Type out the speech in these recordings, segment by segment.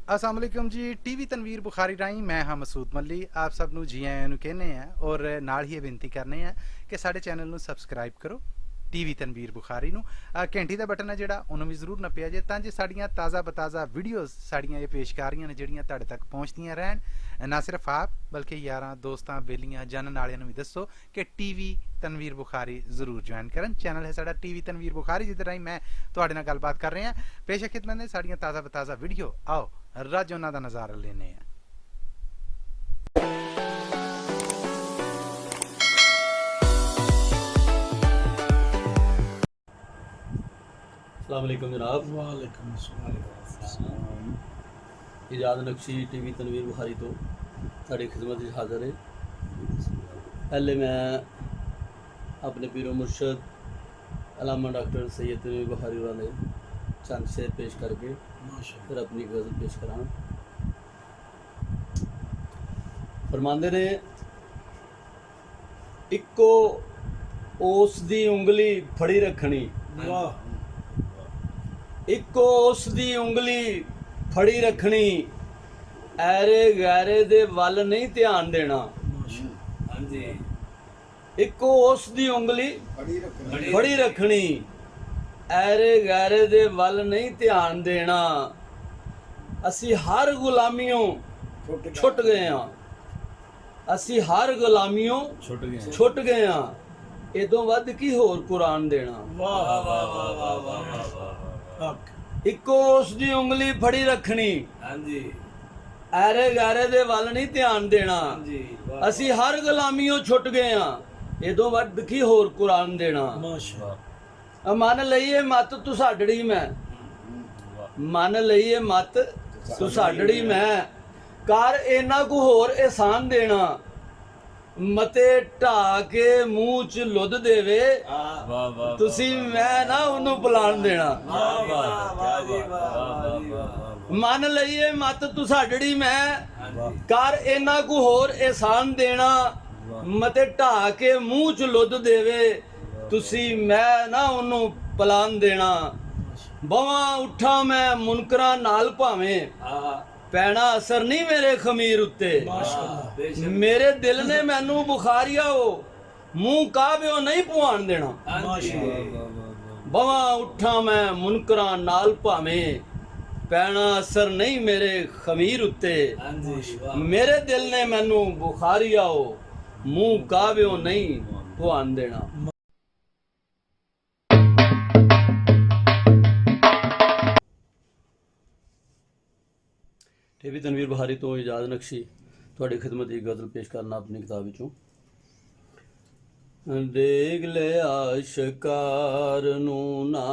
अस्सलाम वालेकुम जी। टीवी तनवीर बुखारी राही मैं हाँ मसूद मल्ली आप सब नू जी आयां नू कहने हैं और नाल ही बेनती करने हैं कि साढ़े चैनल नू सबसक्राइब करो टीवी तनवीर बुखारी नू घंटी का बटन है जिहड़ा उन्होंने भी जरूर नप्पिया जे तां जे साड़ियां ताज़ा बताज़ा वीडियोज़ साड़ियां ये पेशकारियां ने जिहड़ियां तुहाडे तक पहुँचदियां रहन। ना सिर्फ आप बल्कि यारां दोस्तां बेलियां जानन वालियां नू भी दसो कि टीवी तनवीर बुखारी जरूर ज्वाइन करन। चैनल है साडा टीवी तनवीर बुखारी जिहदे राही मैं तुहाडे नाल गलबात कर रहे हैं। पेश खिदमत ने साड़ियां ताज़ा बताज़ा वीडियो आओ रज उन्हां दा नज़ारा लेने हैं। अस्सलाम वालेकुम जनाब। वालेकुम अस्सलाम। इजाज़ नक्शी टीवी तनवीर बुखारी तो साड़ी खिदमत हाज़र है। पहले मैं अपने पीरो मुर्शद अल्लामा डॉक्टर सैयद तनवीर बुखारी वाले चंद शेर पेश करके फिर अपनी गज़ल पेश करा। फरमांदे ने इक्को उस दी उंगली फड़ी रखनी, इक्को उस दी उंगली फड़ी रखनी, ऐरे गैरे दे वल नहीं ध्यान देना। इक्को उस दी उंगली फड़ी रखनी, ऐरे गैरे दे वल नहीं ध्यान देना। असी हर गुलामियों छुट गए हाँ, असी हर गुलामियों छुट गए हाँ। इदों वध की होर कुरान देना। इक्को उस दी उंगली फड़ी रखनी, ऐरे गैरे दे वल नहीं ध्यान देना। असी हर गुलामियों छुट गए हाँ, इदों वध की होर कुरान देना। मन लईए मत तुसाडड़ी मैं, मन लईए मत तुसाडड़ी मैं, कर इन्ना को होर एहसान देना। मते ढा के मूँह च लुद देवे, तुसी मैं ना उन्हों बुलान देना। मन लईए मत तुसाडड़ी मैं, कर इन्ना को होर एहसान देना। मते ढा के मूँह च लुद देवे, तुसी मैं ना उन्हों पलान देना। बवा उठा मैं मुनकरां नाल भावें, पैना असर नहीं मेरे खमीर उत्ते। मेरे दिल ने मैनू बुखारिया हो, मुंह काबियो नहीं पुआन देना। बवा उठा मैं मुनकरां नाल भावें, पैना असर नहीं मेरे खमीर उत्ते। मेरे दिल ने मैनू बुखारिया हो, मुंह काबियो नहीं पुआन देना। टीवी तनवीर बुखारी तो इजाज़ नक्शी थोड़ी खिदमत की गज़ल पेश करना अपनी किताब विचों। देख ले आशिकार नू ना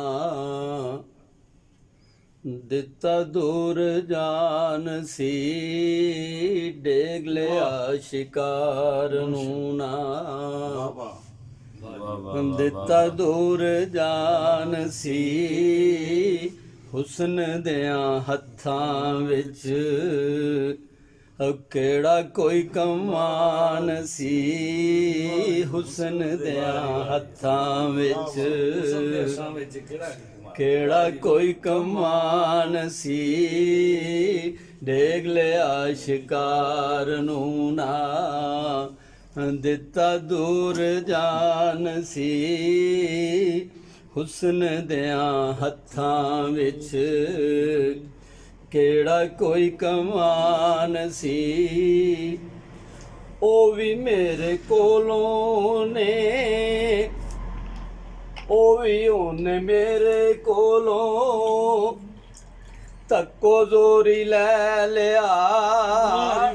दिता दूर जान सी, देख ले आशिकार नू ना दिता दूर जान सी। हुस्न दियां हत्थां विच केड़ा कोई कमान सी। हुस्न दियां हत्थां विच केड़ा कोई कमान सी। देख ले आशिकार नू ना दिता दूर जान सी। हुस्न दियां हत्थां विच केड़ा कोई कमान सी। ओ भी मेरे कोलों ने, ओ भी उन्ने मेरे कोलों तक्को जोरी लै लिया।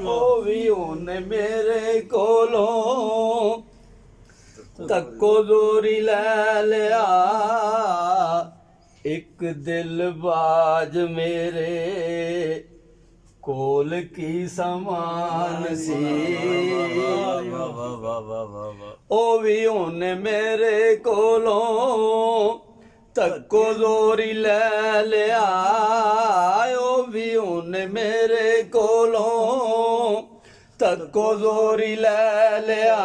ओ भी उन्ने मेरे कोलों तक्को जोरी लै लिया। एक दिल बाज मेरे कोल की समान सी। ओ भी उन्ने मेरे कोलों तक्को जोरी लै लिया। ओ भी उन्ने मेरे कोलों तक्को जोरी लै लिया।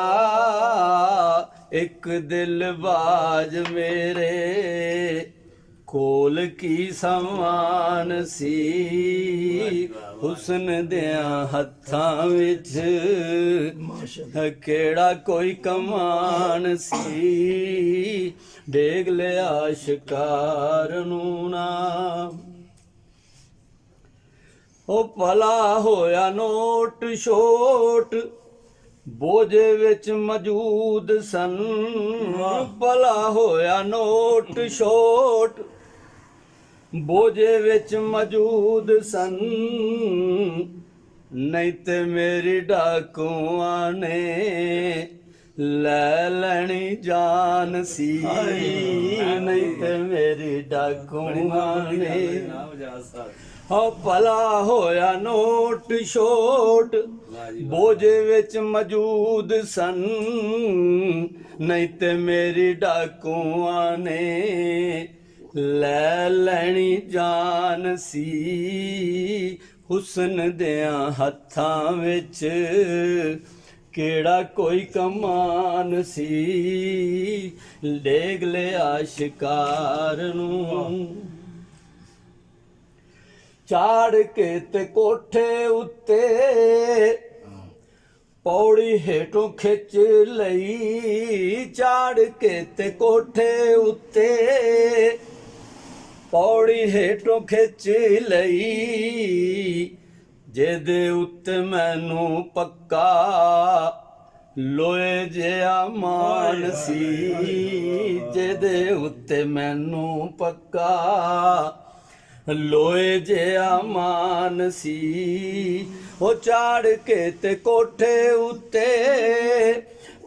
एक दिल बाज मेरे कोल की समान सी। ਹੁਸਨ ਦਿਆਂ ਹੱਥਾਂ ਵਿੱਚ ਕਿਹੜਾ ਕੋਈ ਕਮਾਨ ਸੀ, ਡੇਗ ਲਿਆ ਸ਼ਿਕਾਰ ਨੂੰ ਨਾ। ਉਹ ਭਲਾ ਹੋਇਆ ਨੋਟ ਛੋਟ ਬੋਝੇ ਵਿੱਚ ਮੌਜੂਦ ਸਨ, ਭਲਾ ਹੋਇਆ ਨੋਟ ਛੋਟ ਬੋਝੇ ਵਿੱਚ ਮੌਜੂਦ ਸਨ, ਨਹੀਂ ਤੇ ਮੇਰੀ ਡਾਕੂਆਂ ਨੇ ਲੈ ਲੈਣੀ ਜਾਨ ਸੀ, ਨਹੀਂ ਤੇ ਮੇਰੀ ਡਾਕੂਆਂ ਨੇ। ਹੋ ਭਲਾ ਹੋਇਆ ਨੋਟ ਛੋਟ ਬੋਝੇ ਵਿੱਚ ਮੌਜੂਦ ਸਨ, ਨਹੀਂ ਤੇ ਮੇਰੀ ਡਾਕੂਆਂ ਨੇ ਲੈ ਲੈਣੀ ਜਾਨ ਸੀ। ਹੁਸਨ ਦਿਆਂ ਹੱਥਾਂ ਵਿੱਚ ਕਿਹੜਾ ਕੋਈ ਕਮਾਨ ਸੀ, ਡੇਗ ਲਿਆ ਸ਼ਿਕਾਰ ਨੂੰ। ਚਾੜ ਕੇ ਤੇ ਕੋਠੇ ਉੱਤੇ ਪੌੜੀ ਹੇਠੋਂ ਖਿੱਚ ਲਈ, ਚਾੜ ਕੇ ਤੇ ਕੋਠੇ ਉੱਤੇ ਪੌੜੀ ਹੇਠੋਂ ਖਿੱਚ ਲਈ, ਜਿਹਦੇ ਉੱਤੇ ਮੈਨੂੰ ਪੱਕਾ ਲੋਹੇ ਜਿਹਾ ਮਾਨ ਸੀ, ਜਿਹਦੇ ਉੱਤੇ ਮੈਨੂੰ ਪੱਕਾ ਲੋਹੇ ਜਿਹਾ ਮਾਨ ਸੀ। ਉਹ ਚਾੜ ਕੇ ਤੇ ਕੋਠੇ ਉੱਤੇ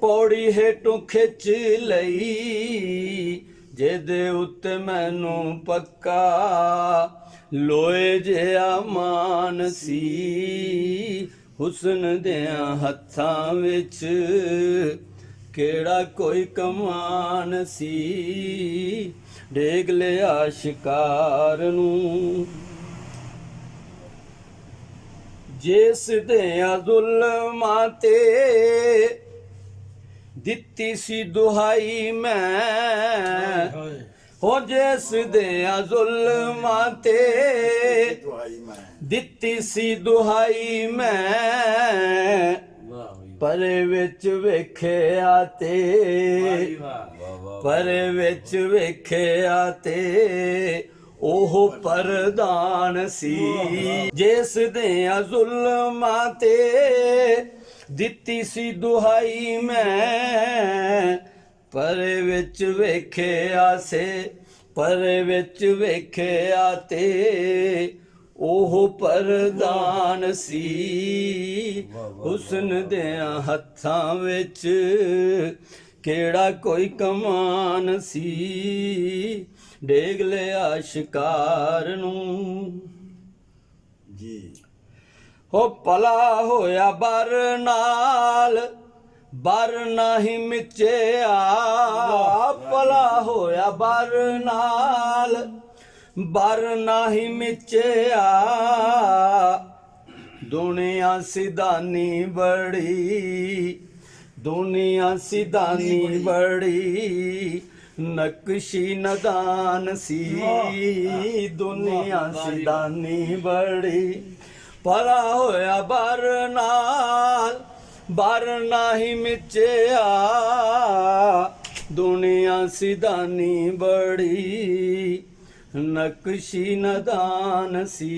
ਪੌੜੀ ਹੇਠੋਂ ਖਿੱਚ ਲਈ, ਜਿਹਦੇ ਉੱਤੇ ਮੈਨੂੰ ਪੱਕਾ ਲੋਹੇ ਜਿਹਾ ਮਾਨ ਸੀ। ਹੁਸਨ ਦਿਆਂ ਹੱਥਾਂ ਵਿੱਚ ਕਿਹੜਾ ਕੋਈ ਕਮਾਨ ਸੀ, ਡੇਗ ਲਿਆ ਸ਼ਿਕਾਰ ਨੂੰ। ਜਿਸ ਦਿਆਂ ਜ਼ੁਲਮਾਂ ਤੇ ਦਿੱਤੀ ਸੀ ਦੁਹਾਈ ਮੈਂ, ਹੋ ਜਿਸ ਦਿਆਂ ਜ਼ੁਲਮਾਂ ਤੇ ਦਿੱਤੀ ਸੀ ਦੁਹਾਈ ਮੈਂ, ਪਰੇ ਵਿੱਚ ਵੇਖਿਆ ਤੇ ਪਰੇ ਵਿੱਚ ਵੇਖਿਆ ਤੇ ਉਹ ਪਰਦਾਨ ਸੀ। ਜਿਸ ਦਿਆਂ ਜ਼ੁਲਮਾਂ ਤੇ ਦਿੱਤੀ ਸੀ ਦੁਹਾਈ ਮੈਂ, ਪਰੇ ਵਿੱਚ ਵੇਖਿਆ ਸੇ ਪਰੇ ਵਿੱਚ ਵੇਖਿਆ ਤੇ ਉਹ ਪਰਦਾਨ ਸੀ। ਹੁਸਨ ਦਿਆਂ ਹੱਥਾਂ ਵਿੱਚ ਕਿਹੜਾ ਕੋਈ ਕਮਾਨ ਸੀ, ਡੇਗ ਲਿਆ ਸ਼ਿਕਾਰ ਨੂੰ। ਜੀ ਹੋ ਭਲਾ ਹੋਇਆ ਬਰ ਨਾਲ ਬਰ ਨਹੀਂ ਮਿਚਿਆ, ਭਲਾ ਹੋਇਆ ਬਰ ਨਾਲ ਬਰ ਨਹੀਂ ਮਿਚਿਆ, ਦੁਨੀਆ ਸਿਧਾਨੀ ਬੜੀ ਦੁਨੀਆ ਸਿਧਾਨੀ ਬੜੀ, ਨਕਸ਼ੀ ਨਦਾਨ ਸੀ ਦੁਨੀਆ ਸਿਧਾਨੀ ਬੜੀ। ਭਲਾ ਹੋਇਆ ਬਰ ਨਾਲ ਬਰ ਨਹੀਂ ਮਿਚਿਆ, ਦੁਨੀਆ ਸਿਧਾਨੀ ਬੜੀ, ਨਕਸ਼ੀ ਨਦਾਨ ਸੀ